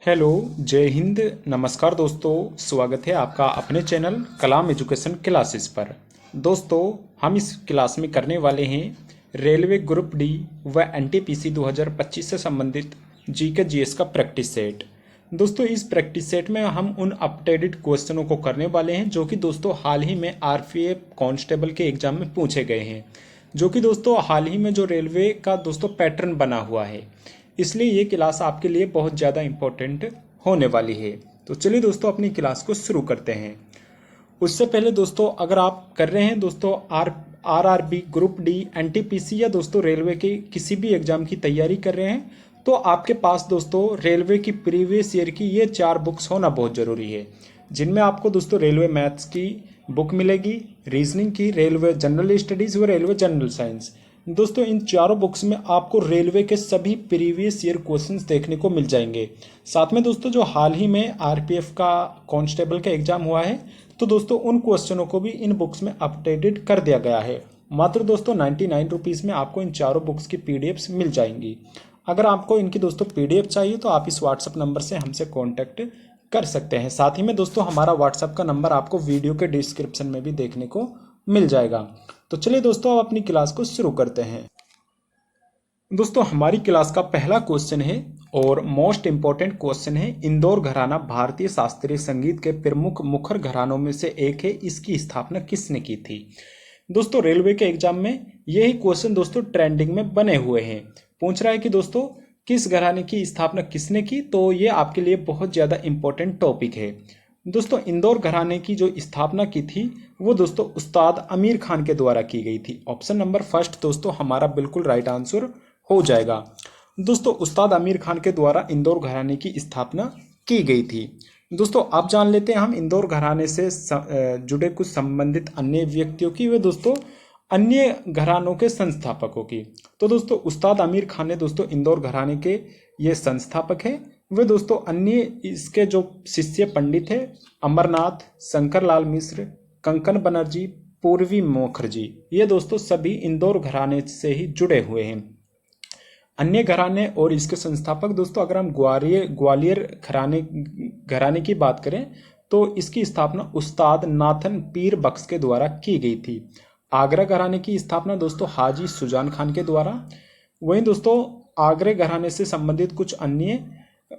Hello, जय हिंद, नमस्कार दोस्तों। स्वागत है आपका अपने चैनल कलाम एजुकेशन क्लासेस पर। दोस्तों, हम इस क्लास में करने वाले हैं रेलवे ग्रुप डी व एनटीपीसी 2025 से संबंधित जीके जीएस का प्रैक्टिस सेट। दोस्तों, इस प्रैक्टिस सेट में हम उन अपडेटेड क्वेश्चनों को करने वाले हैं जो कि दोस्तों हाल ही में आरपीएफ कांस्टेबल के एग्जाम में पूछे गए हैं, जो कि दोस्तों हाल ही में जो रेलवे का दोस्तों पैटर्न बना हुआ है, इसलिए ये क्लास आपके लिए बहुत ज़्यादा इम्पोर्टेंट होने वाली है। तो चलिए दोस्तों अपनी क्लास को शुरू करते हैं। उससे पहले दोस्तों, अगर आप कर रहे हैं दोस्तों आरआरबी, ग्रुप डी, एनटीपीसी या दोस्तों रेलवे के किसी भी एग्जाम की तैयारी कर रहे हैं, तो आपके पास दोस्तों रेलवे की प्रीवियस ईयर की ये 4 बुक्स होना बहुत ज़रूरी है, जिनमें आपको दोस्तों रेलवे मैथ्स की बुक मिलेगी, रीजनिंग की, रेलवे जनरल स्टडीज़ व रेलवे जनरल साइंस। दोस्तों, इन चारों बुक्स में आपको रेलवे के सभी प्रीवियस ईयर क्वेश्चंस देखने को मिल जाएंगे। साथ में दोस्तों जो हाल ही में आरपीएफ का कांस्टेबल का एग्जाम हुआ है, तो दोस्तों उन क्वेश्चनों को भी इन बुक्स में अपडेटेड कर दिया गया है। मात्र दोस्तों 99 रुपीज़ में आपको इन चारों बुक्स की पीडीएफ्स मिल जाएंगी। अगर आपको इनकी दोस्तों पीडीएफ चाहिए तो आप इस व्हाट्सएप नंबर से हमसे कॉन्टैक्ट कर सकते हैं। साथ ही में दोस्तों हमारा व्हाट्सएप का नंबर आपको वीडियो के डिस्क्रिप्शन में भी देखने को मिल जाएगा। तो चलिए दोस्तों अब अपनी क्लास को शुरू करते हैं। दोस्तों, हमारी क्लास का पहला क्वेश्चन है और मोस्ट इंपॉर्टेंट क्वेश्चन है। इंदौर घराना भारतीय शास्त्रीय संगीत के प्रमुख मुखर घरानों में से एक है। इसकी स्थापना किसने की थी? दोस्तों, रेलवे के एग्जाम में यही क्वेश्चन दोस्तों ट्रेंडिंग में बने हुए हैं। पूछ रहा है कि दोस्तों किस घराने की स्थापना किसने की, तो ये आपके लिए बहुत ज़्यादा इंपॉर्टेंट टॉपिक है। दोस्तों, इंदौर घराने की जो स्थापना की थी वो दोस्तों उस्ताद आमिर खान के द्वारा की गई थी। ऑप्शन नंबर फर्स्ट दोस्तों हमारा बिल्कुल राइट आंसर हो जाएगा। दोस्तों, उस्ताद आमिर खान के द्वारा इंदौर घराने की स्थापना की गई थी। दोस्तों, अब जान लेते हैं हम इंदौर घराने से जुड़े कुछ संबंधित अन्य व्यक्तियों की व दोस्तों अन्य घरानों के संस्थापकों की। तो दोस्तों उस्ताद आमिर खान ने दोस्तों इंदौर घराने के ये संस्थापक है। वे दोस्तों अन्य इसके जो शिष्य पंडित है अमरनाथ, शंकर लाल मिश्र, कंकन बनर्जी, पूर्वी मुखर्जी, ये दोस्तों सभी इंदौर घराने से ही जुड़े हुए हैं। अन्य घराने और इसके संस्थापक दोस्तों अगर हम ग्वालियर घराने की बात करें तो इसकी स्थापना उस्ताद नाथन पीर बख्श के द्वारा की गई थी। आगरा घराने की स्थापना दोस्तों हाजी सुजान खान के द्वारा। वहीं दोस्तों आगरे घराने से संबंधित कुछ अन्य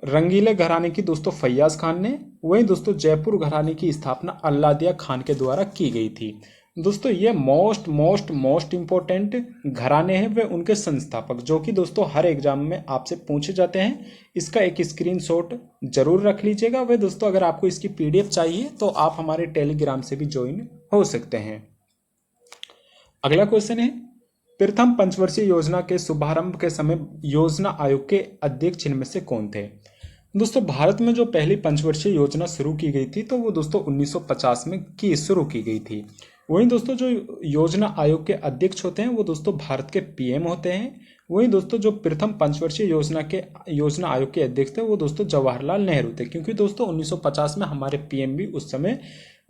रंगीले घराने की दोस्तों फैयाज खान ने। वहीं दोस्तों जयपुर घराने की स्थापना अल्लादिया खान के द्वारा की गई थी। दोस्तों ये मोस्ट इंपॉर्टेंट घराने हैं वे उनके संस्थापक, जो कि दोस्तों हर एग्जाम में आपसे पूछे जाते हैं। इसका एक स्क्रीनशॉट जरूर रख लीजिएगा। वे दोस्तों अगर आपको इसकी पीडीएफ चाहिए तो आप हमारे टेलीग्राम से भी ज्वाइन हो सकते हैं। अगला क्वेश्चन है, प्रथम पंचवर्षीय योजना के शुभारंभ के समय योजना आयोग के अध्यक्ष इनमें से कौन थे? दोस्तों, भारत में जो पहली पंचवर्षीय योजना शुरू की गई थी तो वो दोस्तों 1950 में शुरू की गई थी। वहीं दोस्तों जो योजना आयोग के अध्यक्ष होते हैं वो दोस्तों भारत के पीएम होते हैं। वहीं दोस्तों जो प्रथम पंचवर्षीय योजना आयोग के अध्यक्ष थे वो दोस्तों जवाहरलाल नेहरू थे, क्योंकि दोस्तों 1950 में हमारे पीएम भी उस समय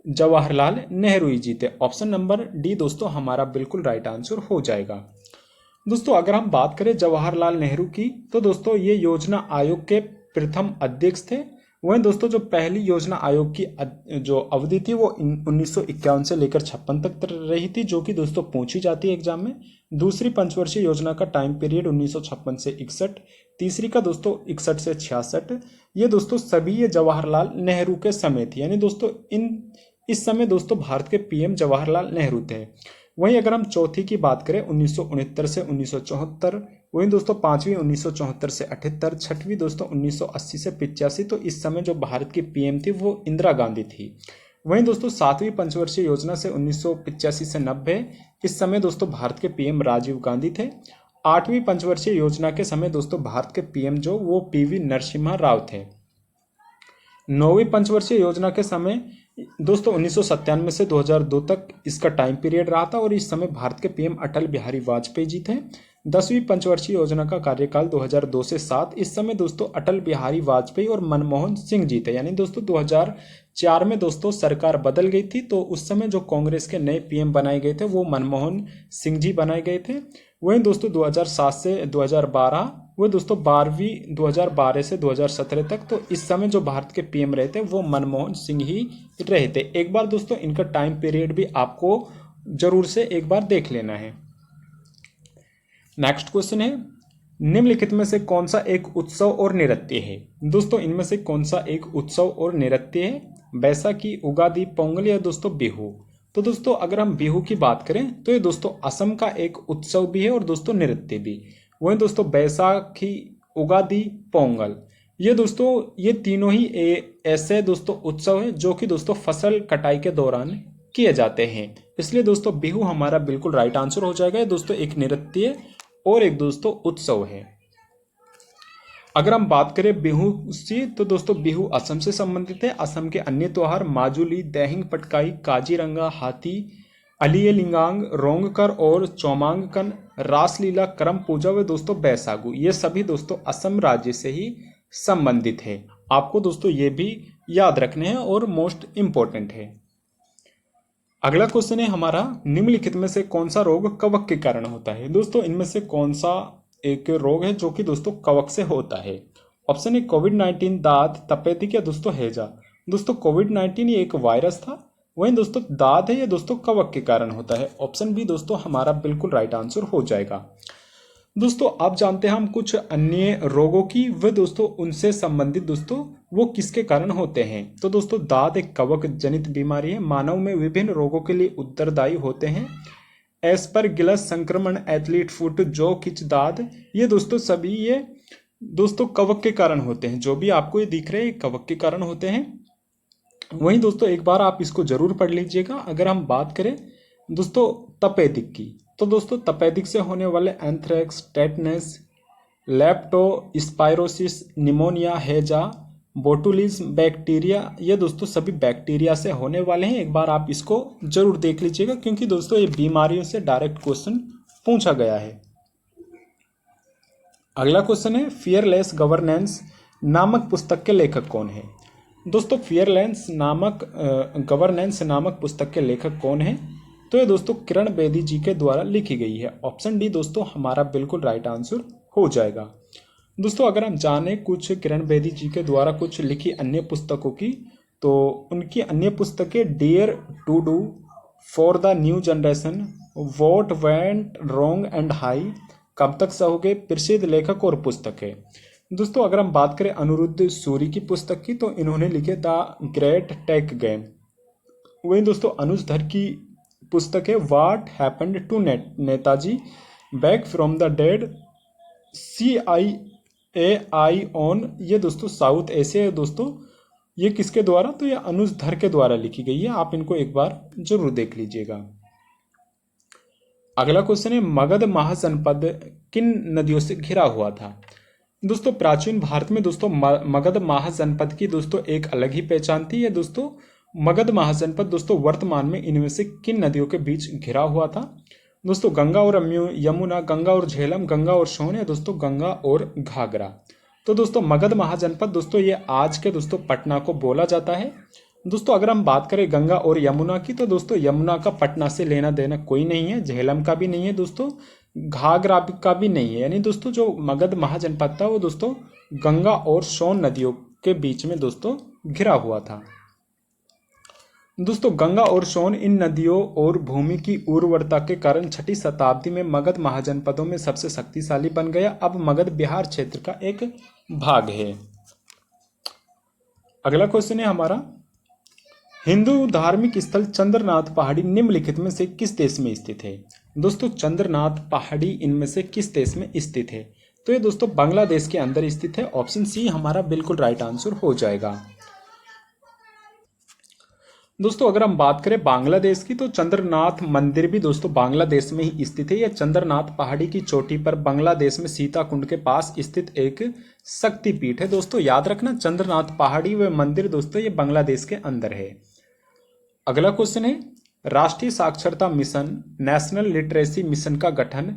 जवाहरलाल नेहरू ही जी थे। ऑप्शन नंबर डी दोस्तों हमारा बिल्कुल राइट आंसर हो जाएगा। दोस्तों अगर हम बात करें जवाहरलाल नेहरू की तो दोस्तों ये योजना आयोग के प्रथम अध्यक्ष थे। वहीं दोस्तों जो पहली योजना आयोग की जो अवधि थी वो 1951 से लेकर 56 तक रही थी, जो कि दोस्तों पूछी जाती है एग्जाम में। दूसरी पंचवर्षीय योजना का टाइम पीरियड 1956 से 61, तीसरी का दोस्तों 61 से 66। ये दोस्तों सभी ये जवाहरलाल नेहरू के समय थी, यानी दोस्तों इस समय दोस्तों भारत के पीएम जवाहरलाल नेहरू थे। वहीं अगर हम चौथी की बात करें 1969 से 1974, वहीं दोस्तों पांचवी 1974 से 78, छठवीं दोस्तों 1980 से 85, तो इस समय जो भारत की पीएम थी वो इंदिरा गांधी थी। वहीं दोस्तों सातवीं पंचवर्षीय योजना से 1985 से 90, इस समय दोस्तों भारत के पीएम राजीव गांधी थे। आठवीं पंचवर्षीय योजना के समय दोस्तों भारत के पीएम जो वो पीवी नरसिम्हा राव थे। नौवीं पंचवर्षीय योजना के समय दोस्तों 1997 से 2002 तक इसका टाइम पीरियड रहा था और इस समय भारत के पीएम अटल बिहारी वाजपेयी जी थे। 10वीं पंचवर्षीय योजना का कार्यकाल 2002 से 7, इस समय दोस्तों अटल बिहारी वाजपेयी और मनमोहन सिंह जी थे। यानी दोस्तों 2004 में दोस्तों सरकार बदल गई थी, तो उस समय जो कांग्रेस के नए पीएम बनाए गए थे वो मनमोहन सिंह जी बनाए गए थे। वहीं दोस्तों 2007 से 2012 वो दोस्तों 2012 से 2017 तक। तो इस समय जो भारत के पीएम रहे थे वो मनमोहन सिंह ही रहे थे। एक बार दोस्तों इनका टाइम पीरियड भी आपको जरूर से एक बार देख लेना है। नेक्स्ट क्वेश्चन है, निम्नलिखित में से कौन सा एक उत्सव और नृत्य है? दोस्तों इनमें से कौन सा एक उत्सव और नृत्य है? बैसाखी, उगादि, पोंगल या दोस्तों बिहू? तो दोस्तों अगर हम बिहू की बात करें तो ये दोस्तों असम का एक उत्सव भी है और दोस्तों नृत्य भी। वही दोस्तों बैसाखी, उगादि, पोंगल, ये दोस्तों ये तीनों ही ऐसे दोस्तों उत्सव है जो कि दोस्तों फसल कटाई के दौरान किए जाते हैं। इसलिए दोस्तों बिहू हमारा बिल्कुल राइट आंसर हो जाएगा। ये दोस्तों एक नृत्य और एक दोस्तों उत्सव है। अगर हम बात करें बिहू से तो दोस्तों बिहू असम से संबंधित है। असम के अन्य त्योहार माजुली, दैहिंग पटकाई, काजीरंगा, हाथी, अलियलिंगांग, रोंगकर और चौमांगकन, रासलीला, करम पूजा व दोस्तों बैसागु, ये सभी दोस्तों असम राज्य से ही संबंधित है। आपको दोस्तों ये भी याद रखने हैं और मोस्ट इंपॉर्टेंट है। अगला क्वेश्चन है हमारा, निम्नलिखित में से कौन सा रोग कवक के कारण होता है? दोस्तों इनमें से कौन सा एक रोग है जो कि दोस्तों कवक से होता है? ऑप्शन है कोविड-19, दाद, तपेदिक या दोस्तों हैजा? दोस्तों कोविड-19 ये एक वायरस था, वहीं दोस्तों दाद है ये दोस्तों कवक के कारण होता है। ऑप्शन बी दोस्तों हमारा बिल्कुल राइट आंसर हो जाएगा। दोस्तों आप जानते हैं हम कुछ अन्य रोगों की व दोस्तों उनसे संबंधित दोस्तों वो किसके कारण होते हैं? तो दोस्तों दाद एक कवक जनित बीमारी है, मानव में विभिन्न रोगों के लिए उत्तरदायी होते हैं। एस्परगिलस संक्रमण, एथलीट फुट, जो किच दाद, ये दोस्तों सभी ये दोस्तों कवक के कारण होते हैं। जो भी आपको ये दिख रहे हैं कवक के कारण होते हैं। वहीं दोस्तों एक बार आप इसको जरूर पढ़ लीजिएगा। अगर हम बात करें दोस्तों तपेदिक की तो दोस्तों तपेदिक से होने वाले एंथ्रेक्स, टेटनस, लेप्टोस्पाइरोसिस, निमोनिया, हैजा, बोटुलिज्म, बैक्टीरिया, ये दोस्तों सभी बैक्टीरिया से होने वाले हैं। एक बार आप इसको जरूर देख लीजिएगा क्योंकि दोस्तों ये बीमारियों से डायरेक्ट क्वेश्चन पूछा गया है। अगला क्वेश्चन है, फियरलेस गवर्नेंस नामक पुस्तक के लेखक कौन है? दोस्तों फियरलेस नामक गवर्नेंस नामक पुस्तक के लेखक कौन है? तो ये दोस्तों किरण बेदी जी के द्वारा लिखी गई है। ऑप्शन डी दोस्तों हमारा बिल्कुल राइट आंसर हो जाएगा। दोस्तों अगर हम जाने कुछ किरण बेदी जी के द्वारा कुछ लिखी अन्य पुस्तकों की तो उनकी अन्य पुस्तकें dare to do, for the new generation, what went wrong and high, कब तक सहोगे, प्रसिद्ध लेखक और पुस्तकें। दोस्तों अगर हम बात करें अनिरुद्ध सूरी की पुस्तक की तो इन्होंने लिखे द ग्रेट टेक गेम। वहीं दोस्तों अनुज धर की पुस्तक है what happened to Netaji, back from the dead, CIAI on, ये दोस्तों साउथ एशिया है दोस्तों। ये किसके द्वारा? तो ये अनुज धर के द्वारा लिखी गई है। आप इनको एक बार जरूर देख लीजिएगा। अगला क्वेश्चन है, मगध महाजनपद किन नदियों से घिरा हुआ था? दोस्तों प्राचीन भारत में दोस्तों मगध महाजनपद की दोस्तों एक अलग ही पहचान थी। ये दोस्तों मगध महाजनपद दोस्तों वर्तमान में इनमें से किन नदियों के बीच घिरा हुआ था? दोस्तों गंगा और यमुना, गंगा और झेलम, गंगा और सोन, या दोस्तों गंगा और घाघरा। तो दोस्तों मगध महाजनपद दोस्तों ये आज के दोस्तों पटना को बोला जाता है। दोस्तों अगर हम बात करें गंगा और यमुना की तो दोस्तों यमुना का पटना से लेना देना कोई नहीं है, झेलम का भी नहीं है दोस्तों, घाघरा का भी नहीं है। यानी दोस्तों जो मगध महाजनपद था वो दोस्तों गंगा और सोन नदियों के बीच में दोस्तों घिरा हुआ था। दोस्तों गंगा और सोन इन नदियों और भूमि की उर्वरता के कारण 6वीं शताब्दी में मगध महाजनपदों में सबसे शक्तिशाली बन गया। अब मगध बिहार क्षेत्र का एक भाग है। अगला क्वेश्चन है हमारा, हिंदू धार्मिक स्थल चंद्रनाथ पहाड़ी निम्नलिखित में से किस देश में स्थित है? दोस्तों चंद्रनाथ पहाड़ी इनमें से किस देश में स्थित है? तो ये दोस्तों बांग्लादेश के अंदर स्थित है। ऑप्शन सी हमारा बिल्कुल राइट आंसर हो जाएगा। दोस्तों अगर हम बात करें बांग्लादेश की तो चंद्रनाथ मंदिर भी दोस्तों बांग्लादेश में ही स्थित है। यह चंद्रनाथ पहाड़ी की चोटी पर बांग्लादेश में सीताकुंड के पास स्थित एक शक्तिपीठ है। दोस्तों याद रखना चंद्रनाथ पहाड़ी व मंदिर दोस्तों ये बांग्लादेश के अंदर है। अगला क्वेश्चन है, राष्ट्रीय साक्षरता मिशन नेशनल लिटरेसी मिशन का गठन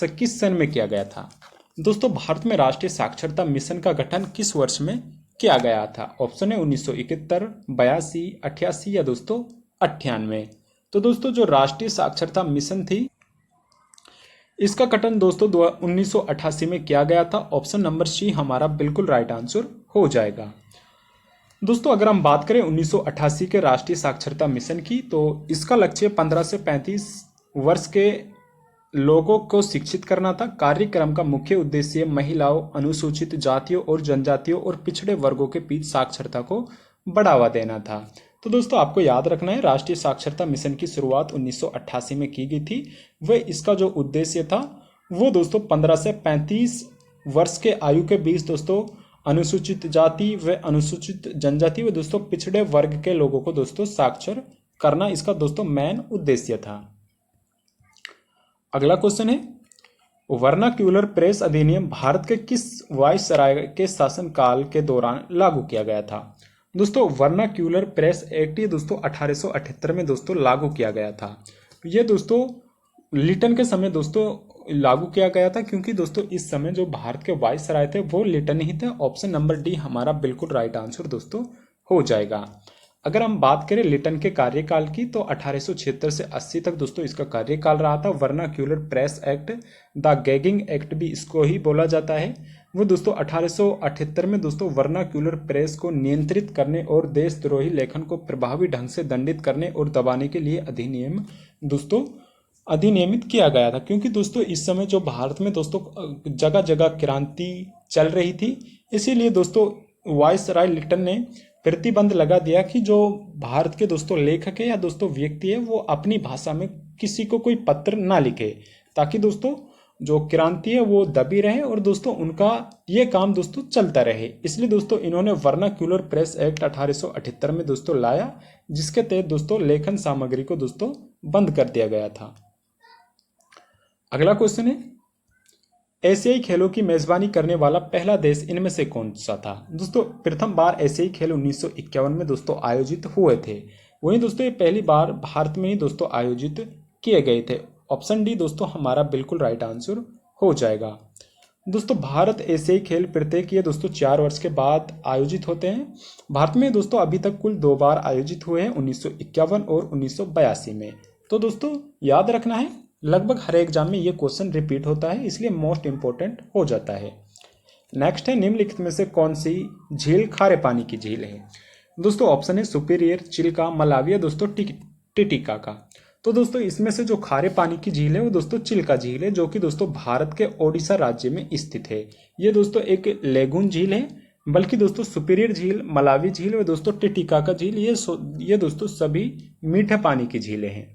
किस सन में किया गया था? दोस्तों भारत में राष्ट्रीय साक्षरता मिशन का गठन किस वर्ष में किया गया था? ऑप्शन है 1971, 82, 88 या दोस्तों 98। तो दोस्तों जो राष्ट्रीय साक्षरता मिशन थी इसका कथन दोस्तों 1988 में किया गया था। ऑप्शन नंबर सी हमारा बिल्कुल राइट आंसर हो जाएगा। दोस्तों अगर हम बात करें 1988 के राष्ट्रीय साक्षरता मिशन की, तो इसका लक्ष्य 15 से 35 वर्ष के लोगों को शिक्षित करना था। कार्यक्रम का मुख्य उद्देश्य महिलाओं, अनुसूचित जातियों और जनजातियों और पिछड़े वर्गों के बीच साक्षरता को बढ़ावा देना था। तो दोस्तों आपको याद रखना है, राष्ट्रीय साक्षरता मिशन की शुरुआत 1988 में की गई थी। वह इसका जो उद्देश्य था वो दोस्तों 15 से 35 वर्ष के आयु के बीच दोस्तों अनुसूचित जाति व अनुसूचित जनजाति व दोस्तों पिछड़े वर्ग के लोगों को दोस्तों साक्षर करना इसका दोस्तों मेन उद्देश्य था। अगला क्वेश्चन है, वर्नाक्यूलर प्रेस अधिनियम भारत के किस वायसराय के शासनकाल के दौरान लागू किया गया था? दोस्तों वर्नाक्यूलर प्रेस एक्ट ये दोस्तों 1878 में दोस्तों लागू किया गया था। ये दोस्तों लिटन के समय दोस्तों लागू किया गया था, क्योंकि दोस्तों इस समय जो भारत के वायसराय थे वो लिटन ही थे। ऑप्शन नंबर डी हमारा बिल्कुल राइट आंसर दोस्तों हो जाएगा। अगर हम बात करें लिटन के कार्यकाल की, तो 1876 से 80 तक दोस्तों इसका कार्यकाल रहा था। Vernacular press act, the gagging act भी इसको ही बोला जाता है, वो दोस्तों 1878 में दोस्तों वर्नाक्यूलर प्रेस को नियंत्रित करने और देशद्रोही लेखन को प्रभावी ढंग से दंडित करने और दबाने के लिए अधिनियमित किया गया था। क्योंकि दोस्तों इस समय जो भारत में दोस्तों जगह जगह क्रांति चल रही थी, इसीलिए दोस्तों वायसराय लिटन ने प्रतिबंध लगा दिया कि जो भारत के दोस्तों लेखक है या दोस्तों व्यक्ति है वो अपनी भाषा में किसी को कोई पत्र ना लिखे, ताकि दोस्तों जो क्रांति है वो दबी रहे और दोस्तों उनका ये काम दोस्तों चलता रहे। इसलिए दोस्तों इन्होंने वर्नाक्यूलर प्रेस एक्ट 1878 में दोस्तों लाया, जिसके तहत दोस्तों लेखन सामग्री को दोस्तों बंद कर दिया गया था। अगला क्वेश्चन है, एशियाई खेलों की मेजबानी करने वाला पहला देश इनमें से कौन सा था? दोस्तों प्रथम बार एशियाई खेल 1951 में दोस्तों आयोजित हुए थे। वहीं दोस्तों ये पहली बार भारत में ही दोस्तों आयोजित किए गए थे। ऑप्शन डी दोस्तों हमारा बिल्कुल राइट आंसर हो जाएगा। दोस्तों भारत एशियाई खेल प्रत्येक ये दोस्तों 4 वर्ष के बाद आयोजित होते हैं। भारत में दोस्तों अभी तक कुल 2 बार आयोजित हुए हैं, 1951 और 1982 में। तो दोस्तों याद रखना है, लगभग हर एग्जाम में ये क्वेश्चन रिपीट होता है, इसलिए मोस्ट इंपॉर्टेंट हो जाता है। नेक्स्ट है, निम्नलिखित में से कौन सी झील खारे पानी की झील है? दोस्तों ऑप्शन है सुपीरियर, चिल्का, मलाविया दोस्तों टिटिकाका। तो दोस्तों इसमें से जो खारे पानी की झील है वो दोस्तों चिल्का झील है, जो कि दोस्तों भारत के ओडिशा राज्य में स्थित है। ये दोस्तों एक लेगून झील है, बल्कि दोस्तों सुपीरियर झील, मलावी झील व दोस्तों टिटिकाका झील ये दोस्तों सभी मीठे पानी की झीलें हैं।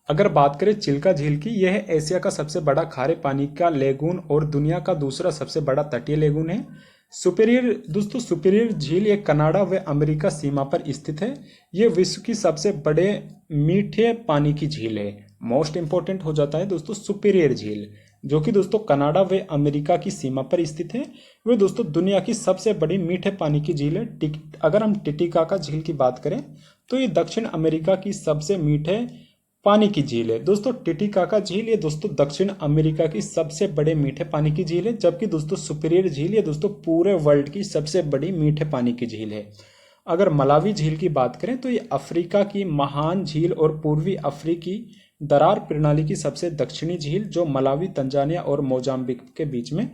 अगर बात करें चिल्का झील की, यह एशिया का सबसे बड़ा खारे पानी का लेगून और दुनिया का दूसरा सबसे बड़ा तटीय लेगून है। सुपीरियर झील ये कनाडा व अमेरिका सीमा पर स्थित है। यह विश्व की सबसे बड़े मीठे पानी की झील है। मोस्ट इंपॉर्टेंट हो जाता है दोस्तों सुपीरियर झील, जो कि दोस्तों कनाडा व अमेरिका की सीमा पर स्थित है। वह दोस्तों दुनिया की सबसे बड़ी मीठे पानी की झील है। अगर हम टिटिकाका झील की बात करें तो ये दक्षिण अमेरिका की सबसे मीठे पानी की झील है। दोस्तों टिटिकाका झील ये दोस्तों दक्षिण अमेरिका की सबसे बड़े मीठे पानी की झील है, जबकि दोस्तों सुपीरियर झील ये दोस्तों पूरे वर्ल्ड की सबसे बड़ी मीठे पानी की झील है। अगर मलावी झील की बात करें तो ये अफ्रीका की महान झील और पूर्वी अफ्रीकी दरार प्रणाली की सबसे दक्षिणी झील, जो मलावी, तंजानिया और मोजाम्बिक के बीच में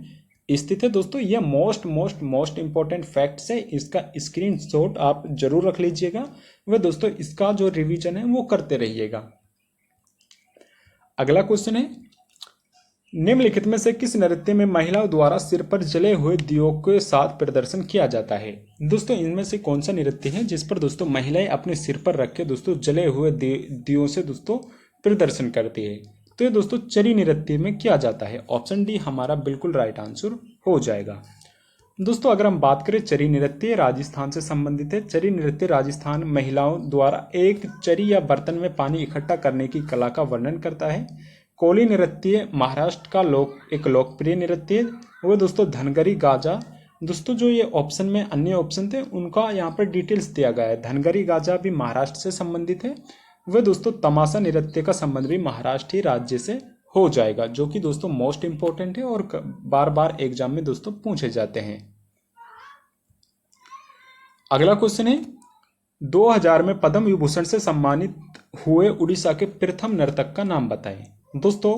स्थित है। दोस्तों ये मोस्ट इंपॉर्टेंट फैक्ट्स है, इसका स्क्रीनशॉट आप जरूर रख लीजिएगा व दोस्तों इसका जो रिवीजन है वो करते रहिएगा। अगला क्वेश्चन है, निम्नलिखित में से किस नृत्य में महिलाओं द्वारा सिर पर जले हुए दियों के साथ प्रदर्शन किया जाता है? दोस्तों इनमें से कौन सा नृत्य है जिस पर दोस्तों महिलाएं अपने सिर पर रख के दोस्तों जले हुए दियों से दोस्तों प्रदर्शन करती है? तो ये दोस्तों चरी नृत्य में किया जाता है। ऑप्शन डी हमारा बिल्कुल राइट आंसर हो जाएगा। दोस्तों अगर हम बात करें चरी नृत्य, राजस्थान से संबंधित है। चरी नृत्य राजस्थान महिलाओं द्वारा एक चरी या बर्तन में पानी इकट्ठा करने की कला का वर्णन करता है। कोली नृत्य महाराष्ट्र का एक लोकप्रिय नृत्य है। वो दोस्तों धनगरी गाजा। दोस्तों जो ये ऑप्शन में अन्य ऑप्शन थे उनका यहाँ पर डिटेल्स दिया गया है। धनगरी गाजा भी महाराष्ट्र से संबंधित है। वह दोस्तों तमाशा नृत्य का संबंध भी महाराष्ट्र ही राज्य से हो जाएगा, जो कि दोस्तों मोस्ट इंपॉर्टेंट है और बार बार एग्जाम में दोस्तों पूछे जाते हैं। अगला क्वेश्चन है, 2000 में पद्म विभूषण से सम्मानित हुए उड़ीसा के प्रथम नर्तक का नाम बताएं। दोस्तों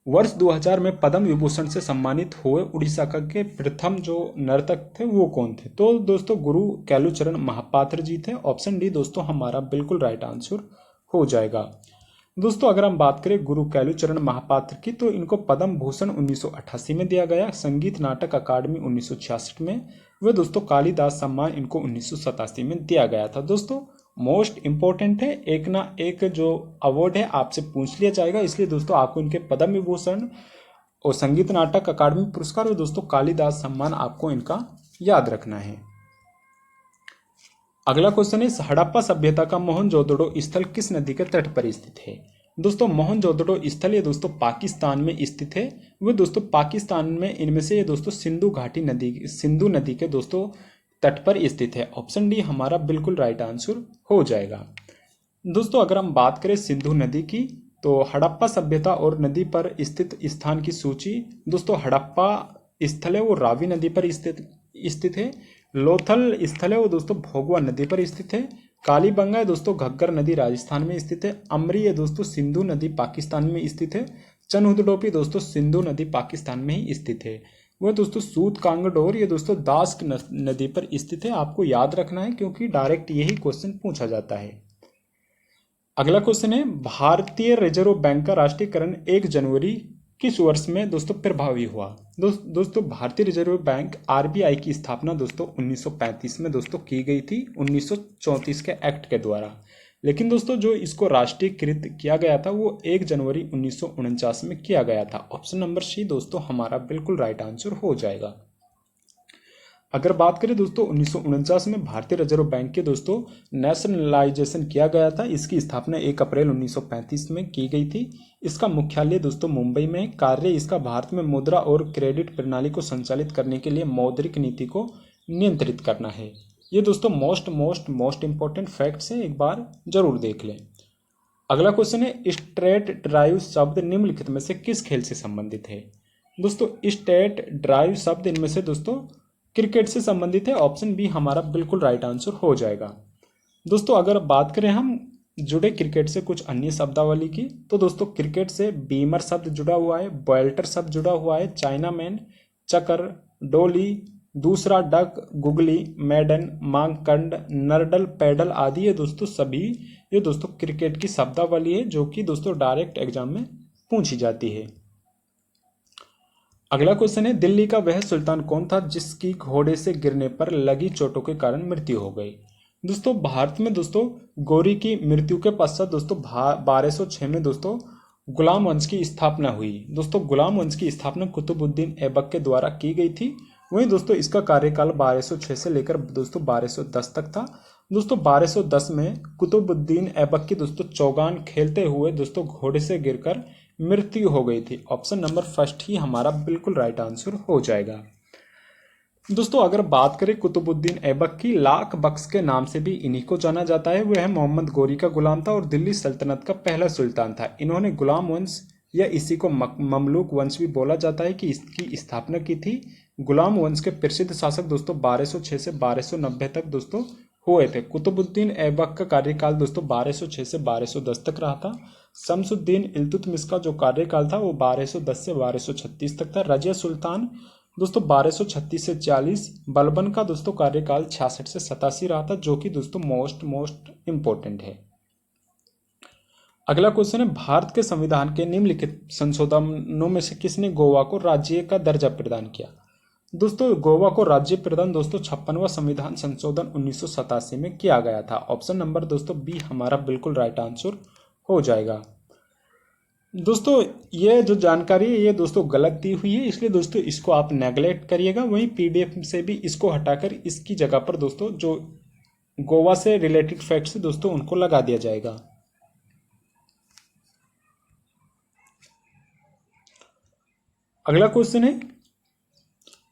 वर्ष 2000 में पद्म विभूषण से सम्मानित हुए उड़ीसा का के प्रथम जो नर्तक थे वो कौन थे? तो दोस्तों गुरु कैलूचरण महापात्र जी थे। ऑप्शन डी दोस्तों हमारा बिल्कुल राइट आंसर हो जाएगा। दोस्तों अगर हम बात करें गुरु कैलूचरण महापात्र की, तो इनको पद्म भूषण 1988 में दिया गया, संगीत नाटक अकादमी 1966 में, व दोस्तों कालिदास सम्मान इनको 1987 में दिया गया था। दोस्तों मोस्ट इंपॉर्टेंट है, एक ना एक जो अवार्ड है आपसे पूछ लिया जाएगा, इसलिए दोस्तों आपको इनके पद्म विभूषण और संगीत नाटक अकादमी पुरस्कार और दोस्तों कालिदास सम्मान आपको इनका याद रखना है। अगला क्वेश्चन है, हड़प्पा सभ्यता का मोहनजोदड़ो स्थल किस नदी के तट पर स्थित है? दोस्तों मोहनजोदड़ो स्थल ये दोस्तों पाकिस्तान में स्थित है। वो दोस्तों पाकिस्तान में इनमें से ये दोस्तों सिंधु नदी के दोस्तों तट पर स्थित है। ऑप्शन डी हमारा बिल्कुल राइट आंसर हो जाएगा। दोस्तों अगर हम बात करें सिंधु नदी की, तो हड़प्पा सभ्यता और नदी पर स्थित स्थान की सूची, दोस्तों हड़प्पा स्थल है वो रावी नदी पर स्थित है। लोथल स्थल है वो दोस्तों भोगवा नदी पर स्थित है। कालीबंगा है दोस्तों घग्गर नदी राजस्थान में स्थित है। अमरी है दोस्तों सिंधु नदी पाकिस्तान में स्थित है। चनहुदडोपी दोस्तों सिंधु नदी पाकिस्तान में ही स्थित है। वह दोस्तों सूत कांगडोर ये दोस्तों दास्क नदी पर स्थित है। आपको याद रखना है क्योंकि डायरेक्ट यही क्वेश्चन पूछा जाता है। अगला क्वेश्चन है, भारतीय रिजर्व बैंक का राष्ट्रीयकरण 1 जनवरी किस वर्ष में दोस्तों प्रभावी हुआ? दोस्तों भारतीय रिजर्व बैंक आरबीआई की स्थापना दोस्तों 1935 में दोस्तों की गई थी 1934 के एक्ट के द्वारा। लेकिन दोस्तों जो इसको राष्ट्रीयकृत किया गया था वो 1 जनवरी 1949 में किया गया था। ऑप्शन नंबर सी दोस्तों हमारा बिल्कुल राइट आंसर हो जाएगा। अगर बात करें दोस्तों 1949 में भारतीय रिजर्व बैंक के दोस्तों नेशनलाइजेशन किया गया था। इसकी स्थापना 1 अप्रैल 1935 में की गई थी। इसका मुख्यालय दोस्तों मुंबई में, कार्य इसका भारत में मुद्रा और क्रेडिट प्रणाली को संचालित करने के लिए मौद्रिक नीति को नियंत्रित करना है। ये दोस्तों मोस्ट इंपॉर्टेंट फैक्ट्स है, एक बार जरूर देख लें। अगला क्वेश्चन है, स्ट्रेट ड्राइव शब्द निम्नलिखित में से किस खेल से संबंधित है? दोस्तों स्ट्रेट ड्राइव शब्द इनमें से दोस्तों क्रिकेट से संबंधित है। ऑप्शन बी हमारा बिल्कुल राइट आंसर हो जाएगा। दोस्तों अगर बात करें हम जुड़े क्रिकेट से कुछ अन्य शब्दावली की, तो दोस्तों क्रिकेट से बीमर शब्द जुड़ा हुआ है, बेल्टर शब्द जुड़ा हुआ है, चाइनामैन, चकर, डोली, दूसरा डक, गुगली, मैडन, मांगकंड, नरडल, पैडल आदि ये दोस्तों सभी ये दोस्तों क्रिकेट की शब्दावली है जो कि दोस्तों डायरेक्ट एग्जाम में पूछी जाती है। अगला क्वेश्चन है, दिल्ली का वह सुल्तान कौन था जिसकी घोड़े से गिरने पर लगी चोटों के कारण मृत्यु हो गई? दोस्तों भारत में दोस्तों गौरी की मृत्यु के पश्चात दोस्तों 1206 में दोस्तों गुलाम वंश की स्थापना हुई। दोस्तों गुलाम वंश की स्थापना कुतुबुद्दीन ऐबक के द्वारा की गई थी। वहीं दोस्तों इसका कार्यकाल 1206 से लेकर दोस्तों 1210 तक था। दोस्तों 1210 में कुतुबुद्दीन ऐबक की दोस्तों चौगान खेलते हुए दोस्तों घोड़े से गिरकर मृत्यु हो गई थी। ऑप्शन नंबर फर्स्ट ही हमारा बिल्कुल राइट आंसर हो जाएगा। दोस्तों अगर बात करें कुतुबुद्दीन ऐबक की, लाख बख्श के नाम से भी इन्हीं को जाना जाता है। वह मोहम्मद गौरी का गुलाम था और दिल्ली सल्तनत का पहला सुल्तान था। इन्होंने गुलाम वंश या इसी को ममलूक वंश भी बोला जाता है कि इसकी स्थापना की थी। गुलाम वंश के प्रसिद्ध शासक दोस्तों 1206 से 1290 तक दोस्तों हुए थे। कुतुबुद्दीन ऐबक का कार्यकाल दोस्तों 1206 से 1210 तक रहा था। शमसुद्दीन इल्तुतमिश का जो कार्यकाल था वो 1210 से 1236 तक था। रजिया सुल्तान दोस्तों 1236 से 40, बलबन का दोस्तों कार्यकाल 66 से 87 रहा था, जो कि दोस्तों मोस्ट इंपॉर्टेंट है। अगला क्वेश्चन है, भारत के संविधान के निम्नलिखित संशोधनों में से किसने गोवा को राज्य का दर्जा प्रदान किया? दोस्तों गोवा को राज्य प्रदान दोस्तों 56वां संविधान संशोधन 1987 में किया गया था। ऑप्शन नंबर दोस्तों बी हमारा बिल्कुल राइट आंसर हो जाएगा। दोस्तों ये जो जानकारी है ये दोस्तों गलत दी हुई है, इसलिए दोस्तों इसको आप नेगलेक्ट करिएगा। वहीं पीडीएफ से भी इसको हटाकर इसकी जगह पर दोस्तों जो गोवा से रिलेटेड फैक्ट्स दोस्तों उनको लगा दिया जाएगा। अगला क्वेश्चन है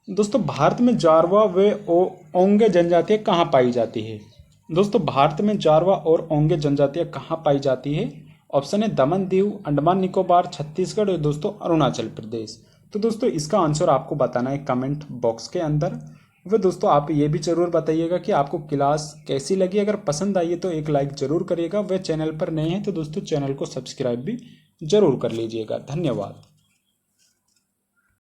दोस्तों, भारत में जारवा व ओंगे जनजातियां कहाँ पाई जाती है? दोस्तों भारत में जारवा और ओंगे जनजातियां कहाँ पाई जाती है? ऑप्शन है दमन दीव, अंडमान निकोबार, छत्तीसगढ़ और दोस्तों अरुणाचल प्रदेश। तो दोस्तों इसका आंसर आपको बताना है कमेंट बॉक्स के अंदर। वह दोस्तों आप ये भी जरूर बताइएगा कि आपको क्लास कैसी लगी। अगर पसंद आई है तो एक लाइक जरूर करिएगा। वह चैनल पर नए हैं तो दोस्तों चैनल को सब्सक्राइब भी जरूर कर लीजिएगा। धन्यवाद।